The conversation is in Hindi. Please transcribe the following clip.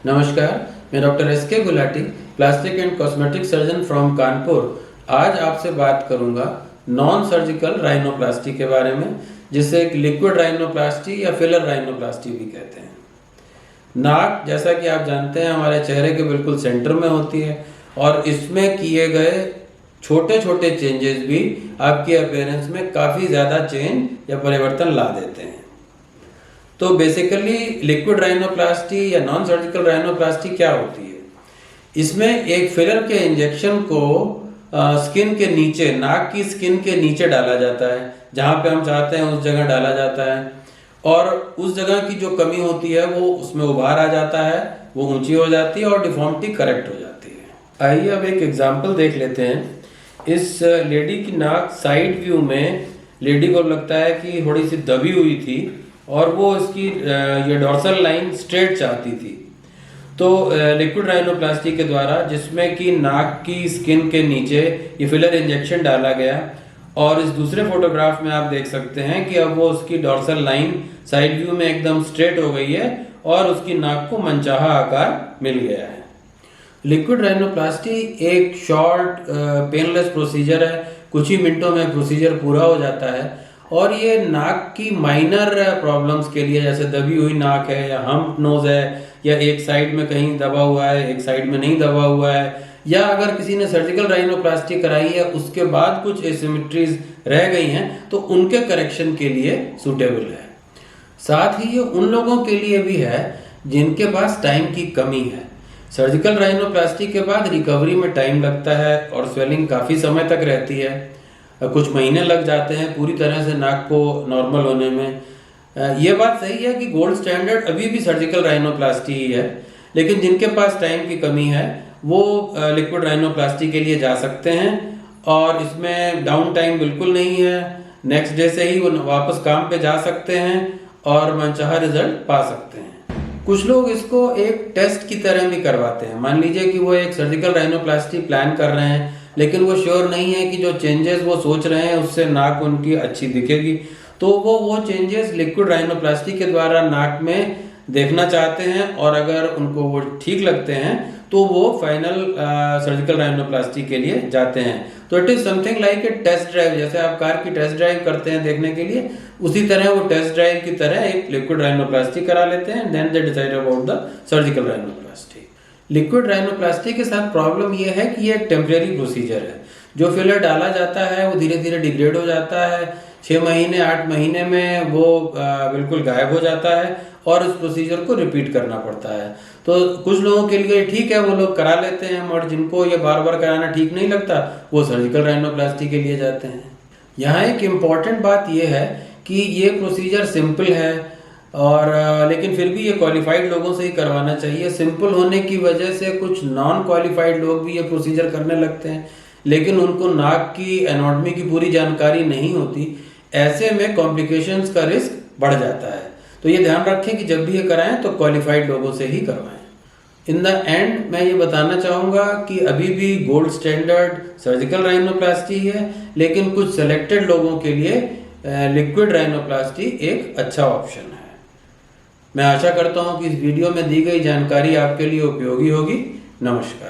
नमस्कार, मैं doctor S K. Gulati, plastic and cosmetic surgeon from Kanpur. आज आपसे बात करूंगा नॉन सर्जिकल राइनोप्लास्टी के बारे में, जिसे एक लिक्विड राइनोप्लास्टी या फिलर राइनोप्लास्टी भी कहते हैं। नाक, जैसा कि आप जानते हैं, हमारे चेहरे के बिल्कुल सेंटर में होती है और इसमें किए गए छोटे छोटे चेंजेस भी आपकी अपीयरेंस में काफ़ी ज़्यादा चेंज या परिवर्तन ला देते हैं। तो बेसिकली लिक्विड राइनोप्लास्टी या नॉन सर्जिकल राइनोप्लास्टी क्या होती है? इसमें एक फिलर के इंजेक्शन को स्किन के नीचे, नाक की स्किन के नीचे डाला जाता है, जहाँ पे हम चाहते हैं उस जगह डाला जाता है, और उस जगह की जो कमी होती है वो उसमें उभार आ जाता है, वो ऊंची हो जाती है और डिफॉर्मिटी करेक्ट हो जाती है। आइए अब एक एग्जाम्पल देख लेते हैं। इस लेडी की नाक साइड व्यू में लेडी को लगता है कि थोड़ी सी दबी हुई थी और वो इसकी ये डॉर्सल लाइन स्ट्रेट चाहती थी। तो लिक्विड राइनोप्लास्टी के द्वारा, जिसमें कि नाक की स्किन के नीचे ये फिलर इंजेक्शन डाला गया, और इस दूसरे फोटोग्राफ में आप देख सकते हैं कि अब वो उसकी डॉर्सल लाइन साइड व्यू में एकदम स्ट्रेट हो गई है और उसकी नाक को मनचाहा आकार मिल गया है। लिक्विड राइनोप्लास्टी एक शॉर्ट पेनलेस प्रोसीजर है, कुछ ही मिनटों में प्रोसीजर पूरा हो जाता है, और ये नाक की माइनर प्रॉब्लम्स के लिए, जैसे दबी हुई नाक है या हम्प नोज है या एक साइड में कहीं दबा हुआ है एक साइड में नहीं दबा हुआ है, या अगर किसी ने सर्जिकल राइनोप्लास्टी कराई है उसके बाद कुछ एसिमेट्रीज रह गई हैं, तो उनके करेक्शन के लिए सूटेबल है। साथ ही ये उन लोगों के लिए भी है जिनके पास टाइम की कमी है। सर्जिकल राइनोप्लास्टी के बाद रिकवरी में टाइम लगता है और स्वेलिंग काफ़ी समय तक रहती है, कुछ महीने लग जाते हैं पूरी तरह से नाक को नॉर्मल होने में। ये बात सही है कि गोल्ड स्टैंडर्ड अभी भी सर्जिकल राइनोप्लास्टी ही है, लेकिन जिनके पास टाइम की कमी है वो लिक्विड राइनोप्लास्टी के लिए जा सकते हैं, और इसमें डाउन टाइम बिल्कुल नहीं है। नेक्स्ट डे से ही वो वापस काम पे जा सकते हैं और मनचाहा रिजल्ट पा सकते हैं। कुछ लोग इसको एक टेस्ट की तरह भी करवाते हैं। मान लीजिए कि वो एक सर्जिकल राइनोप्लास्टी प्लान कर रहे हैं, लेकिन वो श्योर नहीं है कि जो चेंजेस वो सोच रहे हैं उससे नाक उनकी अच्छी दिखेगी, तो वो चेंजेस लिक्विड राइनोप्लास्टी के द्वारा नाक में देखना चाहते हैं, और अगर उनको वो ठीक लगते हैं तो वो फाइनल सर्जिकल राइनोप्लास्टी के लिए जाते हैं। तो it is something like a test drive. जैसे आप कार की टेस्ट ड्राइव करते हैं देखने के लिए, उसी तरह वो टेस्ट ड्राइव की तरह एक लिक्विड राइनोप्लास्टी करा लेते हैं, then they decide about the surgical rhinoplasty. Liquid rhinoplasty के साथ प्रॉब्लम यह है कि ये एक टेम्परेरी प्रोसीजर है। जो फिलर डाला जाता है वो धीरे धीरे डिग्रेड हो जाता है, 6 महीने 8 महीने में वो बिल्कुल गायब हो जाता है और इस प्रोसीजर को रिपीट करना पड़ता है। तो कुछ लोगों के लिए ठीक है, वो लोग करा लेते हैं, और जिनको ये बार बार कराना ठीक नहीं लगता वो सर्जिकल राइनोप्लास्टी के लिए जाते हैं। यहाँ एक इम्पॉर्टेंट बात यह है कि ये प्रोसीजर सिंपल है, और लेकिन फिर भी ये क्वालिफाइड लोगों से ही करवाना चाहिए। सिंपल होने की वजह से कुछ नॉन क्वालिफाइड लोग भी ये प्रोसीजर करने लगते हैं, लेकिन उनको नाक की एनाटॉमी की पूरी जानकारी नहीं होती। ऐसे में कॉम्प्लिकेशंस का रिस्क बढ़ जाता है। तो ये ध्यान रखें कि जब भी ये कराएं तो क्वालिफाइड लोगों से ही करवाएं। इन द एंड मैं ये बताना चाहूँगा कि अभी भी गोल्ड स्टैंडर्ड सर्जिकल राइनोप्लास्टी है, लेकिन कुछ सेलेक्टेड लोगों के लिए लिक्विड राइनोप्लास्टी एक अच्छा ऑप्शन है। मैं आशा करता हूँ कि इस वीडियो में दी गई जानकारी आपके लिए उपयोगी होगी। नमस्कार।